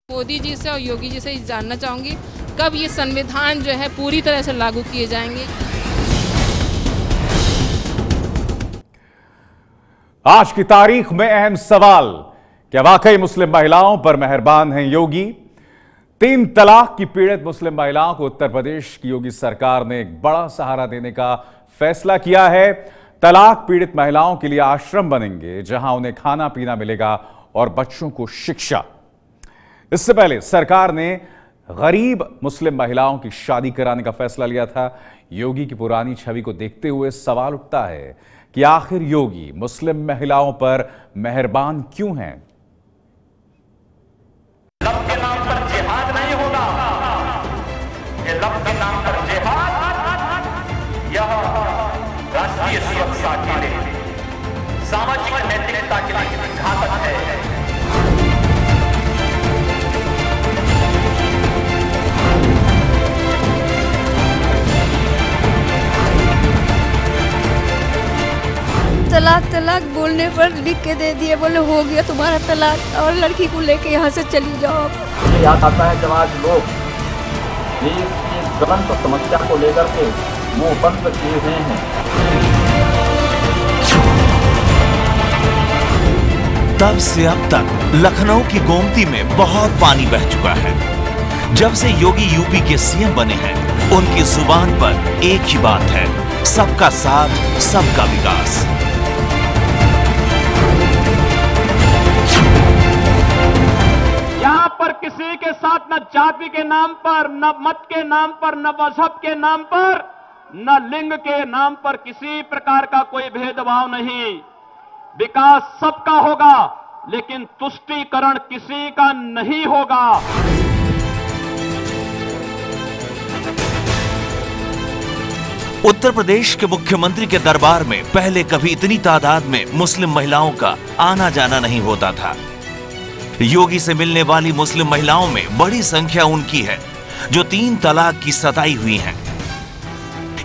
मोदी जी से और योगी जी से जानना चाहूंगी कब ये संविधान जो है पूरी तरह से लागू किए जाएंगे। आज की तारीख में अहम सवाल, क्या वाकई मुस्लिम महिलाओं पर मेहरबान हैं योगी? 3 तलाक की पीड़ित मुस्लिम महिलाओं को उत्तर प्रदेश की योगी सरकार ने एक बड़ा सहारा देने का फैसला किया है। तलाक पीड़ित महिलाओं के लिए आश्रम बनेंगे जहां उन्हें खाना पीना मिलेगा और बच्चों को शिक्षा। इससे पहले सरकार ने गरीब मुस्लिम महिलाओं की शादी कराने का फैसला लिया था। योगी की पुरानी छवि को देखते हुए सवाल उठता है कि आखिर योगी मुस्लिम महिलाओं पर मेहरबान क्यों हैं? लब के नाम पर जिहाद नहीं होगा, ये लब के नाम पर जिहाद यह राष्ट्रीय सुरक्षा के लिए, सामाजिक नैतिकता के लिए घातक है। तलाक तलाक बोलने पर लिख के दे दिए, बोले हो गया तुम्हारा तलाक और लड़की को लेके यहाँ से चली जाओ। मुझे याद आता है जब आज लोग देश की ज्वलंत समस्या को लेकर के मुंह बंद किए हुए हैं। तब से अब तक लखनऊ की गोमती में बहुत पानी बह चुका है। जब से योगी यूपी के सीएम बने हैं, उनकी जुबान पर एक ही बात है, सबका साथ सबका विकास। यहाँ पर किसी के साथ न जाति के नाम पर, न मत के नाम पर, न मजहब के नाम पर, न लिंग के नाम पर किसी प्रकार का कोई भेदभाव नहीं। विकास सबका होगा, लेकिन तुष्टीकरण किसी का नहीं होगा। उत्तर प्रदेश के मुख्यमंत्री के दरबार में पहले कभी इतनी तादाद में मुस्लिम महिलाओं का आना जाना नहीं होता था। योगी से मिलने वाली मुस्लिम महिलाओं में बड़ी संख्या उनकी है जो 3 तलाक की सताई हुई हैं।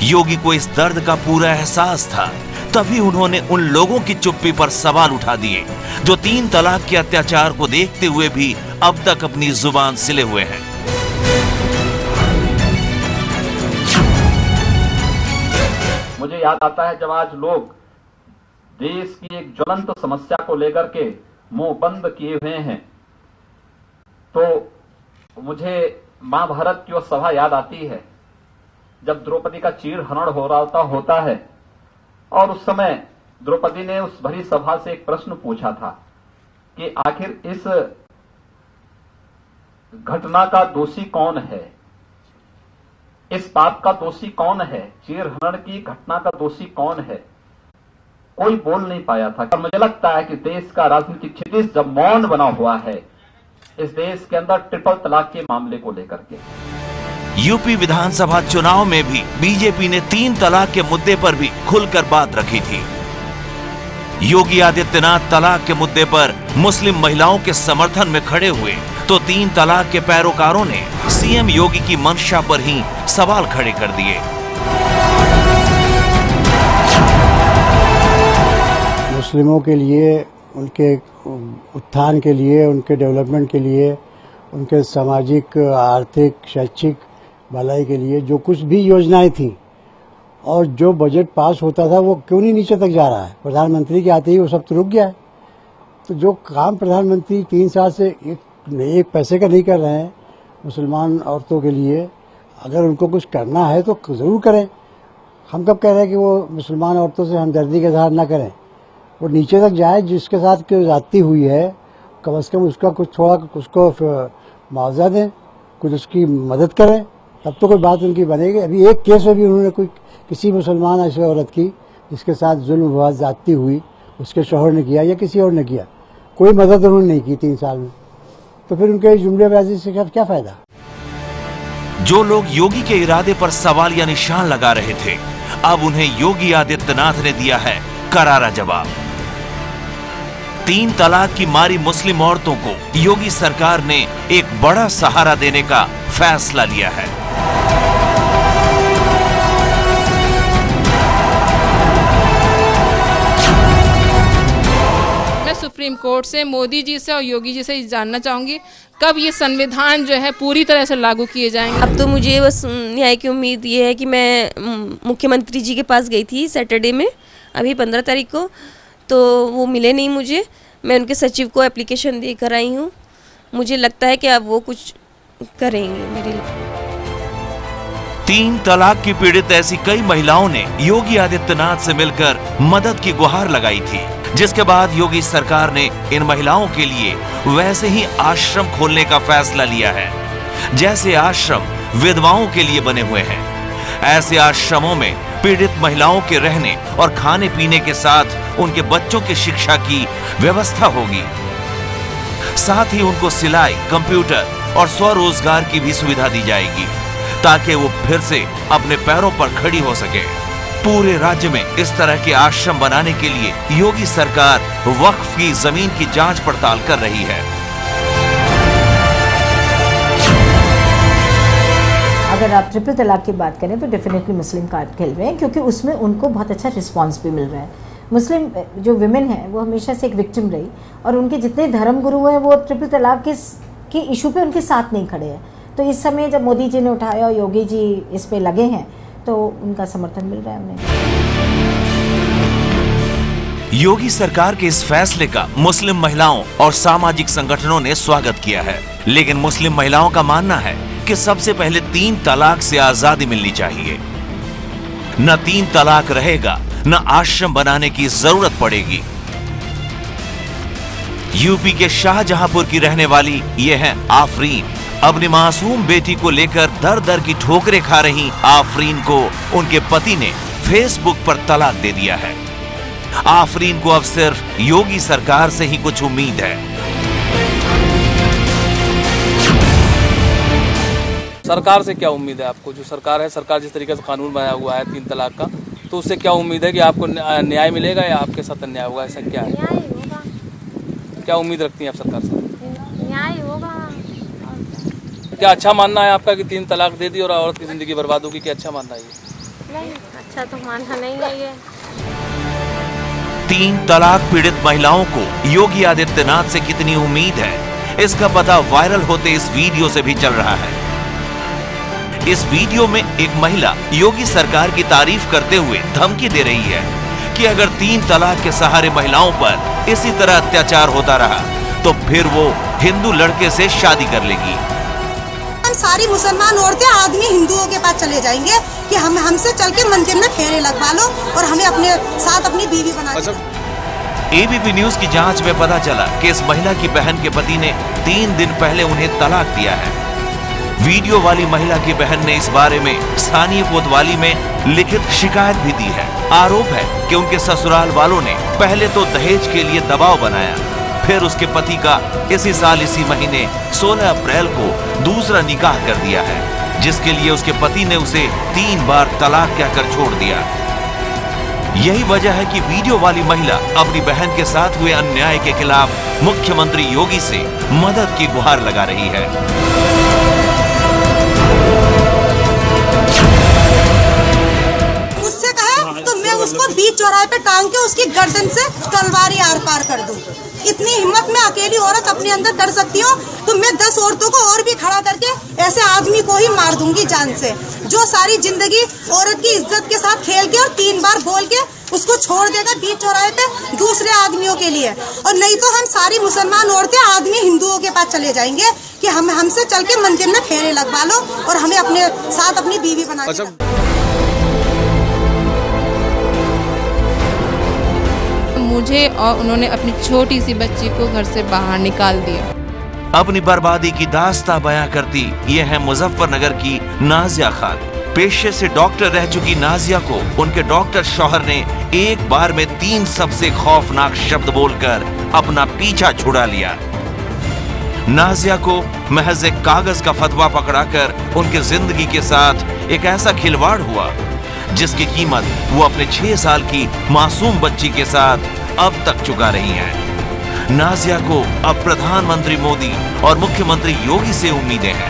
योगी को इस दर्द का पूरा एहसास था, तभी उन्होंने उन लोगों की चुप्पी पर सवाल उठा दिए जो 3 तलाक के अत्याचार को देखते हुए भी अब तक अपनी जुबान सिले हुए हैं। मुझे याद आता है जब आज लोग देश की एक ज्वलंत समस्या को लेकर के मुंह बंद किए हुए हैं, तो मुझे महाभारत की वो सभा याद आती है जब द्रौपदी का चीरहरण हो रहा होता है और उस समय द्रौपदी ने उस भरी सभा से एक प्रश्न पूछा था कि आखिर इस घटना का दोषी कौन है, इस बात का दोषी कौन है, चीरहरण की घटना का दोषी कौन है। कोई बोल नहीं पाया था। और मुझे लगता है कि देश का राजनीतिक क्षितिज जब मौन बना हुआ है इस देश के अंदर ट्रिपल तलाक के मामले को लेकर के। यूपी विधानसभा चुनाव में भी बीजेपी ने 3 तलाक के मुद्दे पर भी खुलकर बात रखी थी। योगी आदित्यनाथ तलाक के मुद्दे पर मुस्लिम महिलाओं के समर्थन में खड़े हुए तो 3 तलाक के पैरोकारों ने सीएम योगी की मंशा पर ही सवाल खड़े कर दिए। मुस्लिमों के लिए, उनके उत्थान के लिए, उनके डेवलपमेंट के लिए, उनके सामाजिक, आर्थिक, शैक्षिक भलाई के लिए जो कुछ भी योजनाएं थी और जो बजट पास होता था वो क्यों नहीं नीचे तक जा रहा है? प्रधानमंत्री के आते ही वो सब तो रुक गया है। तो जो काम प्रधानमंत्री 3 साल से एक पैसे का नहीं कर रहे हैं मुसलमान औरतों के लिए, अगर उनको कुछ करना है तो जरूर करें। हम कब कह रहे हैं कि वो मुसलमान औरतों से हमदर्दी का इजहार ना करें, वो नीचे तक जाए। जिसके साथ ज्यादती हुई है कम से कम उसका कुछ थोड़ा उसको मुआवजा दें, कुछ उसकी मदद करें, तब तो कोई बात उनकी बनेगी। अभी एक केस में भी उन्होंने कोई किसी मुसलमान ऐसी औरत की जिसके साथ जुल्म हुआ, ज्यादती हुई, उसके शौहर ने किया या किसी और ने किया, कोई मदद उन्होंने नहीं की 3 साल में। तो फिर उनके जुमलेबाजी से क्या फायदा? जो लोग योगी के इरादे पर सवाल या निशान लगा रहे थे, अब उन्हें योगी आदित्यनाथ ने दिया है करारा जवाब। 3 तलाक की मारी मुस्लिम औरतों को योगी सरकार ने एक बड़ा सहारा देने का फैसला लिया है। सुप्रीम कोर्ट से, मोदी जी से और योगी जी से जानना चाहूँगी कब ये संविधान जो है पूरी तरह से लागू किए जाएंगे। अब तो मुझे बस न्याय की उम्मीद ये है कि मैं मुख्यमंत्री जी के पास गई थी सैटरडे में, अभी 15 तारीख को, तो वो मिले नहीं मुझे। मैं उनके सचिव को एप्लीकेशन देकर आई हूँ। मुझे लगता है कि अब वो कुछ करेंगे मेरे लिए। 3 तलाक की पीड़ित ऐसी कई महिलाओं ने योगी आदित्यनाथ से मिलकर मदद की गुहार लगाई थी, जिसके बाद योगी सरकार ने इन महिलाओं के लिए वैसे ही आश्रम खोलने का फैसला लिया है जैसे आश्रम विधवाओं के लिए बने हुए हैं। ऐसे आश्रमों में पीड़ित महिलाओं के रहने और खाने पीने के साथ उनके बच्चों की शिक्षा की व्यवस्था होगी। साथ ही उनको सिलाई, कंप्यूटर और स्वरोजगार की भी सुविधा दी जाएगी ताकि वो फिर से अपने पैरों पर खड़ी हो सके। पूरे राज्य में इस तरह के आश्रम बनाने के लिए योगी सरकार वक्फ की जमीन की जांच पड़ताल कर रही है। अगर आप ट्रिपल तलाक की बात करें तो डेफिनेटली मुस्लिम कार्ड खेल रहे हैं, क्योंकि उसमें उनको बहुत अच्छा रिस्पांस भी मिल रहा है। मुस्लिम जो विमेन है वो हमेशा से एक विक्टिम रही, और उनके जितने धर्मगुरु हैं वो ट्रिपल तलाक के इशू पे उनके साथ नहीं खड़े हैं। तो इस समय जब मोदी जी ने उठाया और योगी जी इस पे लगे हैं तो उनका समर्थन मिल रहा है उन्हें। योगी सरकार के इस फैसले का मुस्लिम महिलाओं और सामाजिक संगठनों ने स्वागत किया है, लेकिन मुस्लिम महिलाओं का मानना है कि सबसे पहले 3 तलाक से आजादी मिलनी चाहिए। न 3 तलाक रहेगा, न आश्रम बनाने की जरूरत पड़ेगी। यूपी के शाहजहांपुर की रहने वाली ये है आफरीन। अपनी मासूम बेटी को लेकर दर दर की ठोकरें खा रही आफरीन को उनके पति ने फेसबुक पर तलाक दे दिया है। आफरीन को अब सिर्फ योगी सरकार से ही कुछ उम्मीद है। सरकार से क्या उम्मीद है आपको? जो सरकार है, सरकार जिस तरीके से कानून बनाया हुआ है 3 तलाक का, तो उससे क्या उम्मीद है कि आपको न्याय मिलेगा या आपके साथ अन्याय होगा? ऐसा क्या है? न्याय होगा। क्या उम्मीद रखती हैं आप सरकार से? न्याय होगा। क्या अच्छा मानना है आपका कि 3 तलाक दे दी और औरत की जिंदगी बर्बाद होगी? क्या अच्छा मानना है ये? नहीं, अच्छा तो मानना नहीं है ये। 3 तलाक पीड़ित महिलाओं को योगी आदित्यनाथ से कितनी उम्मीद है, इसका पता वायरल होते इस वीडियो से भी चल रहा है। इस वीडियो में एक महिला योगी सरकार की तारीफ करते हुए धमकी दे रही है कि अगर 3 तलाक के सहारे महिलाओं पर इसी तरह अत्याचार होता रहा तो फिर वो हिंदू लड़के से शादी कर लेगी। हम सारी मुसलमान औरतें आदमी हिंदुओं के पास चले जाएंगे कि हमसे चल के मंदिर में फेरे लगवा लो और हमें अपने साथ अपनी बीवी बना लो। एबीपी न्यूज की जांच में पता चला कि इस महिला की बहन के पति ने 3 दिन पहले उन्हें तलाक दिया है। वीडियो वाली महिला की बहन ने इस बारे में स्थानीय कोतवाली में लिखित शिकायत भी दी है। आरोप है कि उनके ससुराल वालों ने पहले तो दहेज के लिए दबाव बनाया, फिर उसके पति का इसी साल इसी महीने 16 अप्रैल को दूसरा निकाह कर दिया है, जिसके लिए उसके पति ने उसे 3 बार तलाक कहकर छोड़ दिया। यही वजह है कि वीडियो वाली महिला अपनी बहन के साथ हुए अन्याय के खिलाफ मुख्यमंत्री योगी से मदद की गुहार लगा रही है। उससे कहे तो मैं उसको बीच चौराहे पे टांग के उसकी गर्दन से तलवार आर पार कर दूं। इतनी हिम्मत मैं अकेली औरत अपने अंदर कर सकती हूँ तो मैं 10 औरतों को और भी खड़ा करके ऐसे आदमी को ही मार दूंगी जान से, जो सारी जिंदगी औरत की इज्जत के साथ खेल के और 3 बार बोल के उसको छोड़ देगा बीच चौराहे पे दूसरे आदमियों के लिए। और नहीं तो हम सारी मुसलमान औरतें आदमी हिंदुओं के पास चले जाएंगे कि हमसे चल के मंदिर में फेरे लगवा लो और हमें अपने साथ अपनी बीवी बना लो। मुझे और उन्होंने अपनी छोटी सी बच्ची को घर से बाहर निकाल दिया। अपनी बर्बादी की दास्तां बयां करती ये है मुजफ्फरनगर की नाजिया खान। पेशे से डॉक्टर रह चुकी नाजिया को उनके डॉक्टर शौहर ने एक बार में 3 सबसे खौफनाक शब्द बोलकर अपना पीछा छुड़ा लिया। नाजिया को महज एक कागज का फतवा पकड़ाकर उनकी जिंदगी के साथ एक ऐसा खिलवाड़ हुआ जिसकी कीमत वो अपने 6 साल की मासूम बच्ची के साथ अब तक चुका रही हैं। नाजिया को अब प्रधानमंत्री मोदी और मुख्यमंत्री योगी से उम्मीदें हैं।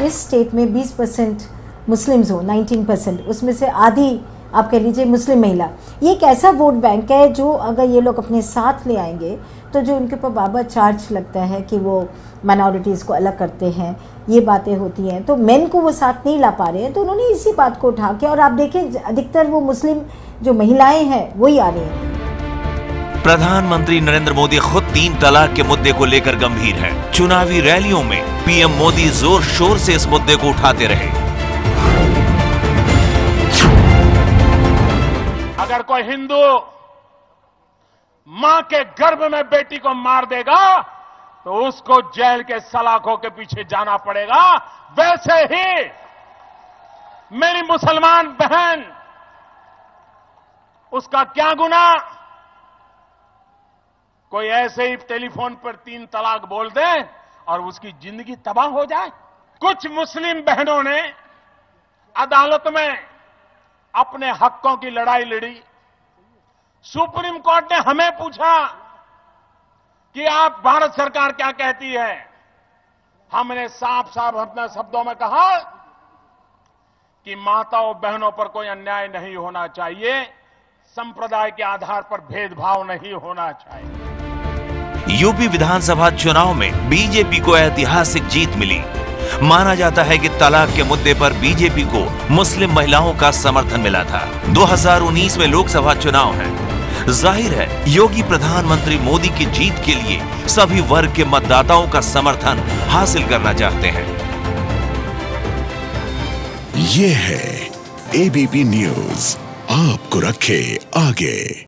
इस स्टेट में 20% मुस्लिम्स हो, 19%, उसमें से आधी आप कह लीजिए मुस्लिम महिला, ये एक ऐसा वोट बैंक है जो अगर ये लोग अपने साथ ले आएंगे तो जो उनके ऊपर बाबा चार्ज लगता है कि वो माइनॉरिटीज़ को अलग करते हैं, ये बातें होती हैं, तो मेन को वो साथ नहीं ला पा रहे हैं, तो उन्होंने इसी बात को उठा के, और आप देखें अधिकतर वो मुस्लिम जो महिलाएं हैं वही आ रही हैं। प्रधानमंत्री नरेंद्र मोदी खुद 3 तलाक के मुद्दे को लेकर गंभीर है। चुनावी रैलियों में पीएम मोदी जोर शोर से इस मुद्दे को उठाते रहे। अगर कोई हिंदू मां के गर्भ में बेटी को मार देगा तो उसको जेल के सलाखों के पीछे जाना पड़ेगा। वैसे ही मेरी मुसलमान बहन, उसका क्या गुनाह, कोई ऐसे ही टेलीफोन पर 3 तलाक बोल दे और उसकी जिंदगी तबाह हो जाए। कुछ मुस्लिम बहनों ने अदालत में अपने हकों की लड़ाई लड़ी। सुप्रीम कोर्ट ने हमें पूछा कि आप भारत सरकार क्या कहती है। हमने साफ साफ अपने शब्दों में कहा कि माताओं बहनों पर कोई अन्याय नहीं होना चाहिए, संप्रदाय के आधार पर भेदभाव नहीं होना चाहिए। यूपी विधानसभा चुनाव में बीजेपी को ऐतिहासिक जीत मिली। माना जाता है कि तलाक के मुद्दे पर बीजेपी को मुस्लिम महिलाओं का समर्थन मिला था। 2019 में लोकसभा चुनाव है। जाहिर है योगी प्रधानमंत्री मोदी की जीत के लिए सभी वर्ग के मतदाताओं का समर्थन हासिल करना चाहते हैं। ये है एबीपी न्यूज, आपको रखे आगे।